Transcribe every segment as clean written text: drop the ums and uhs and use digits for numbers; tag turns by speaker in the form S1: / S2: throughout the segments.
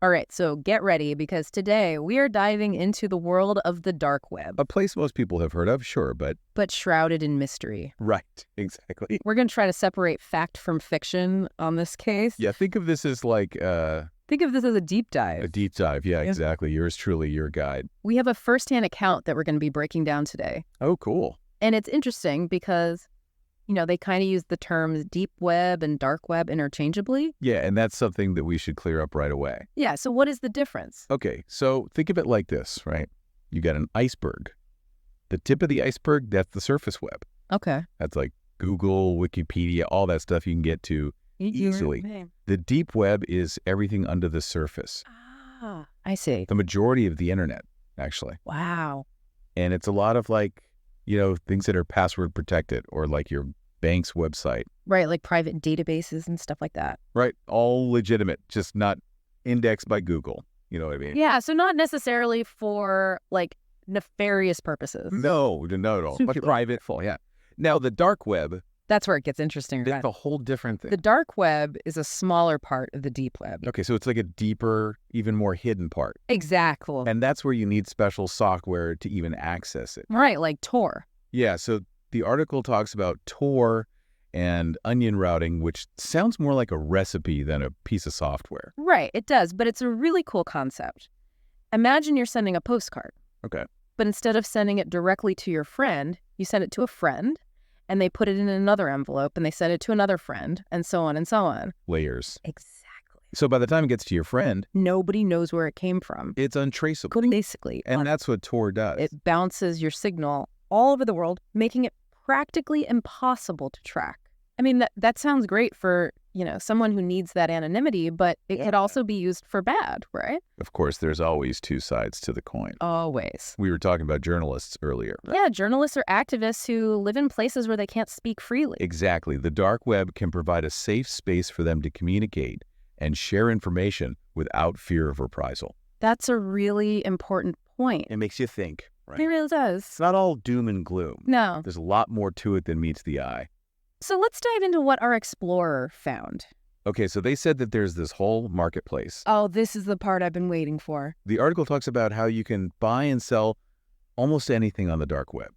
S1: All right, so get ready because today we are diving into the world of the dark web,
S2: A place most people have heard of, sure, but
S1: but shrouded in mystery.
S2: right, exactly.
S1: We're going to try to separate fact from fiction on this case.
S2: Yeah, think of this as like
S1: Think of this as a deep
S2: a
S1: dive.
S2: deep dive. Yeah,
S1: Yeah.
S2: exactly. Yours truly, your guide.
S1: We have a firsthand account that we're going to be breaking down today.
S2: Oh, cool.
S1: And it's interesting because, they kind of use the terms deep web and dark web interchangeably.
S2: Yeah, and that's something that we should clear up right away.
S1: Yeah, so what is the difference?
S2: Okay, so think of it like this, right? You got an iceberg. The tip of the iceberg, that's the surface web.
S1: Okay.
S2: That's like Google, Wikipedia, all that stuff you can get to easily. The deep web is everything under the surface.
S1: Ah, I see.
S2: The majority of the internet, actually.
S1: Wow.
S2: And it's a lot of things that are password protected or like your bank's website,
S1: Right, like private databases and stuff like that.
S2: right? All legitimate, just not indexed by Google. You know what I mean?
S1: Yeah, so not necessarily for nefarious purposes.
S2: No, not at all. But
S1: Super.
S2: private, full, yeah. Now, the dark web,
S1: That's where it gets interesting.
S2: that's
S1: Right?
S2: a whole different thing.
S1: The dark web is a smaller part of the deep web.
S2: Okay, so it's like a deeper, even more hidden part.
S1: Exactly.
S2: And that's where you need special software to even access it.
S1: Right, like Tor.
S2: Yeah, so the article talks about Tor and onion routing, which sounds more like a recipe than a piece of software.
S1: Right, it does, but it's a really cool concept. Imagine you're sending a postcard,
S2: Okay.
S1: but instead of sending it directly to your friend, you send it to a friend, and they put it in another envelope, and they send it to another friend, and so on and so on.
S2: Layers.
S1: Exactly.
S2: So by the time it gets to your friend,
S1: Nobody knows where it came from.
S2: it's untraceable.
S1: Basically,
S2: And that's what Tor does.
S1: it bounces your signal all over the world, making it practically impossible to track. I mean, that sounds great for, someone who needs that anonymity, but it could also be used for bad, right?
S2: Of course, there's always two sides to the coin.
S1: Always.
S2: We were talking about journalists earlier.
S1: Yeah, journalists or activists who live in places where they can't speak freely.
S2: Exactly. The dark web can provide a safe space for them to communicate and share information without fear of reprisal.
S1: That's a really important point.
S2: It makes you think, right?
S1: It really does.
S2: It's not all doom and gloom.
S1: No.
S2: There's a lot more to it than meets the eye.
S1: So let's dive into what our explorer found.
S2: Okay, so they said that there's this whole marketplace.
S1: Oh, this is the part I've been waiting for.
S2: The article talks about how you can buy and sell almost anything on the dark web.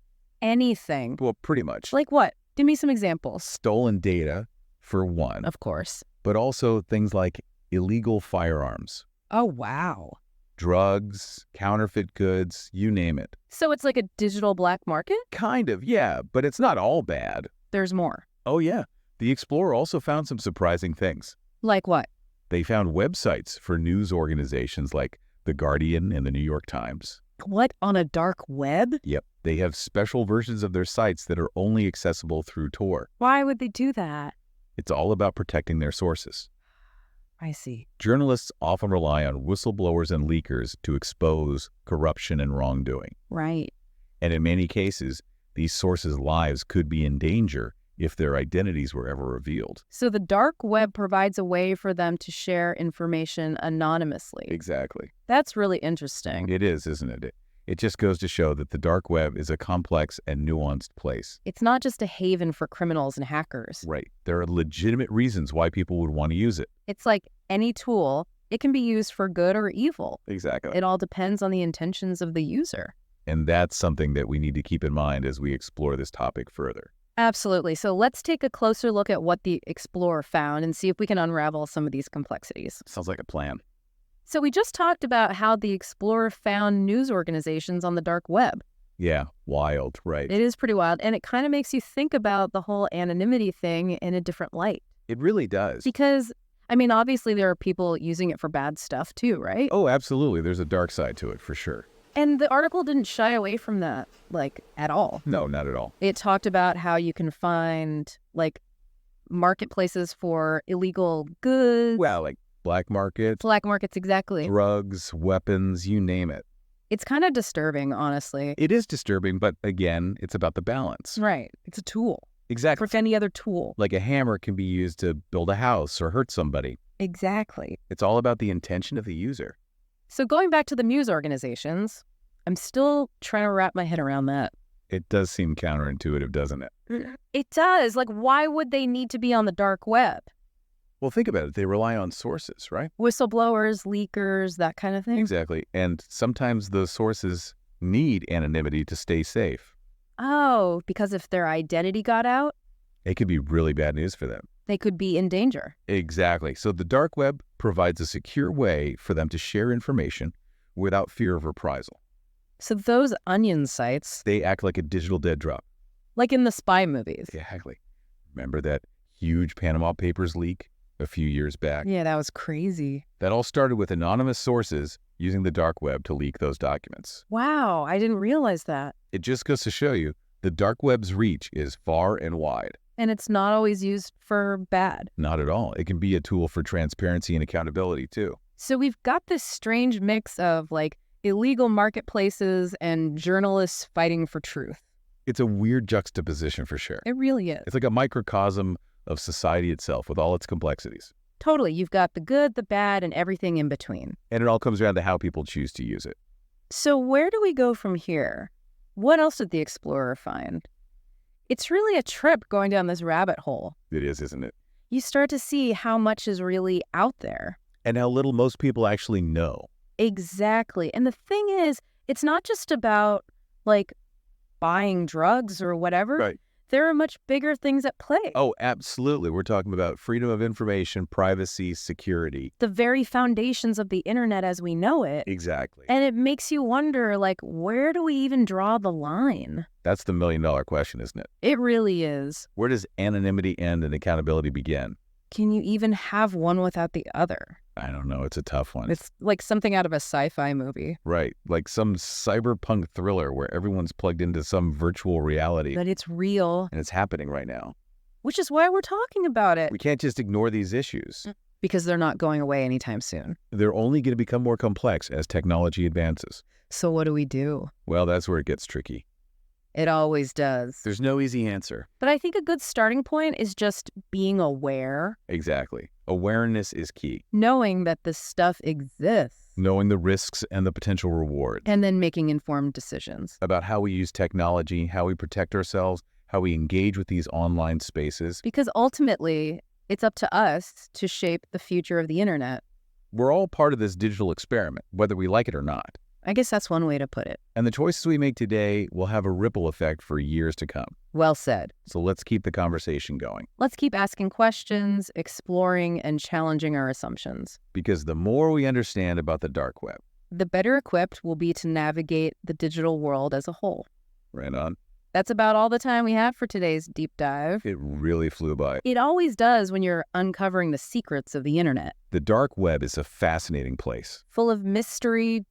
S1: Anything.
S2: Well, pretty much.
S1: Like what? Give me some examples.
S2: Stolen data, for one,
S1: Of course.
S2: but also things like illegal firearms,
S1: Oh, wow.
S2: drugs, counterfeit goods, you name it.
S1: So it's like a digital black market?
S2: Kind of, yeah, but it's not all bad.
S1: There's more.
S2: Oh, yeah. The Explorer also found some surprising things.
S1: Like what?
S2: They found websites for news organizations like The Guardian and The New York Times.
S1: What, on a dark web?
S2: Yep. They have special versions of their sites that are only accessible through Tor.
S1: Why would they do that?
S2: It's all about protecting their sources.
S1: I see.
S2: Journalists often rely on whistleblowers and leakers to expose corruption and wrongdoing.
S1: Right.
S2: And in many cases, these sources' lives could be in danger if their identities were ever revealed.
S1: So the dark web provides a way for them to share information anonymously.
S2: Exactly.
S1: That's really interesting.
S2: It is, isn't it? It just goes to show that the dark web is a complex and nuanced place.
S1: It's not just a haven for criminals and hackers.
S2: Right. There are legitimate reasons why people would want to use it.
S1: It's like any tool, it can be used for good or evil.
S2: Exactly.
S1: It all depends on the intentions of the user.
S2: And that's something that we need to keep in mind as we explore this topic further.
S1: Absolutely. So let's take a closer look at what the Explorer found and see if we can unravel some of these complexities.
S2: Sounds like a plan.
S1: So we just talked about how the Explorer found news organizations on the dark web.
S2: Yeah, wild, right.
S1: It is pretty wild, and it kind of makes you think about the whole anonymity thing in a different light.
S2: It really does.
S1: Because, obviously there are people using it for bad stuff too, right?
S2: Oh, absolutely. There's a dark side to it, for sure.
S1: And the article didn't shy away from that, at all.
S2: No, not at all.
S1: It talked about how you can find, marketplaces for illegal goods.
S2: Well, like black markets,
S1: Black markets, exactly.
S2: drugs, weapons, you name it.
S1: It's kind of disturbing, honestly.
S2: It is disturbing, but again, it's about the balance.
S1: Right. It's a tool.
S2: Exactly.
S1: Like any other tool.
S2: Like a hammer can be used to build a house or hurt somebody.
S1: Exactly.
S2: It's all about the intention of the user.
S1: So going back to the news organizations, I'm still trying to wrap my head around that.
S2: It does seem counterintuitive, doesn't it?
S1: It does. Why would they need to be on the dark web?
S2: Well, think about it. They rely on sources, right?
S1: Whistleblowers, leakers, that kind of thing?
S2: Exactly. And sometimes those sources need anonymity to stay safe.
S1: Oh, because if their identity got out,
S2: It could be really bad news for them.
S1: they could be in danger.
S2: Exactly. So the dark web provides a secure way for them to share information without fear of reprisal.
S1: So those onion sites,
S2: They act like a digital dead drop.
S1: like in the spy movies.
S2: Exactly. Remember that huge Panama Papers leak a few years back?
S1: Yeah, that was crazy.
S2: That all started with anonymous sources using the dark web to leak those documents.
S1: Wow, I didn't realize that.
S2: It just goes to show you the dark web's reach is far and wide.
S1: And it's not always used for bad.
S2: Not at all. It can be a tool for transparency and accountability, too.
S1: So we've got this strange mix of like illegal marketplaces and journalists fighting for truth.
S2: It's a weird juxtaposition for sure.
S1: It really is.
S2: It's like a microcosm of society itself with all its complexities.
S1: Totally. You've got the good, the bad, and everything in between.
S2: And it all comes down to how people choose to use it.
S1: So where do we go from here? What else did the explorer find? It's really a trip going down this rabbit hole.
S2: It is, isn't it?
S1: You start to see how much is really out there.
S2: And how little most people actually know.
S1: Exactly. And the thing is, it's not just about like buying drugs or whatever.
S2: Right.
S1: There are much bigger things at play.
S2: Oh, absolutely. We're talking about freedom of information, privacy, security.
S1: The very foundations of the internet as we know it.
S2: Exactly.
S1: And it makes you wonder, like, where do we even draw the line?
S2: That's the million-dollar question, isn't it?
S1: It really is.
S2: Where does anonymity end and accountability begin?
S1: Can you even have one without the other?
S2: I don't know. It's a tough one.
S1: It's like something out of a sci-fi movie.
S2: Right. Like some cyberpunk thriller where everyone's plugged into some virtual reality.
S1: But it's real,
S2: And it's happening right now.
S1: which is why we're talking about it.
S2: We can't just ignore these issues.
S1: Because they're not going away anytime soon.
S2: They're only going to become more complex as technology advances.
S1: So what do we do?
S2: Well, that's where it gets tricky.
S1: It always does.
S2: There's no easy answer.
S1: But I think a good starting point is just being aware,
S2: Exactly. Awareness is key.
S1: knowing that this stuff exists,
S2: Knowing the risks and the potential rewards.
S1: and then making informed decisions.
S2: About how we use technology, how we protect ourselves, how we engage with these online spaces.
S1: Because ultimately, it's up to us to shape the future of the internet.
S2: We're all part of this digital experiment, whether we like it or not.
S1: I guess that's one way to put it.
S2: And the choices we make today will have a ripple effect for years to come.
S1: Well said.
S2: So let's keep the conversation going.
S1: Let's keep asking questions, exploring, and challenging our assumptions.
S2: Because the more we understand about the dark web,
S1: The better equipped we'll be to navigate the digital world as a whole.
S2: right on,
S1: That's about all the time we have for today's deep dive.
S2: it really flew by.
S1: It always does when you're uncovering the secrets of the internet,
S2: The dark web is a fascinating place.
S1: full of mystery,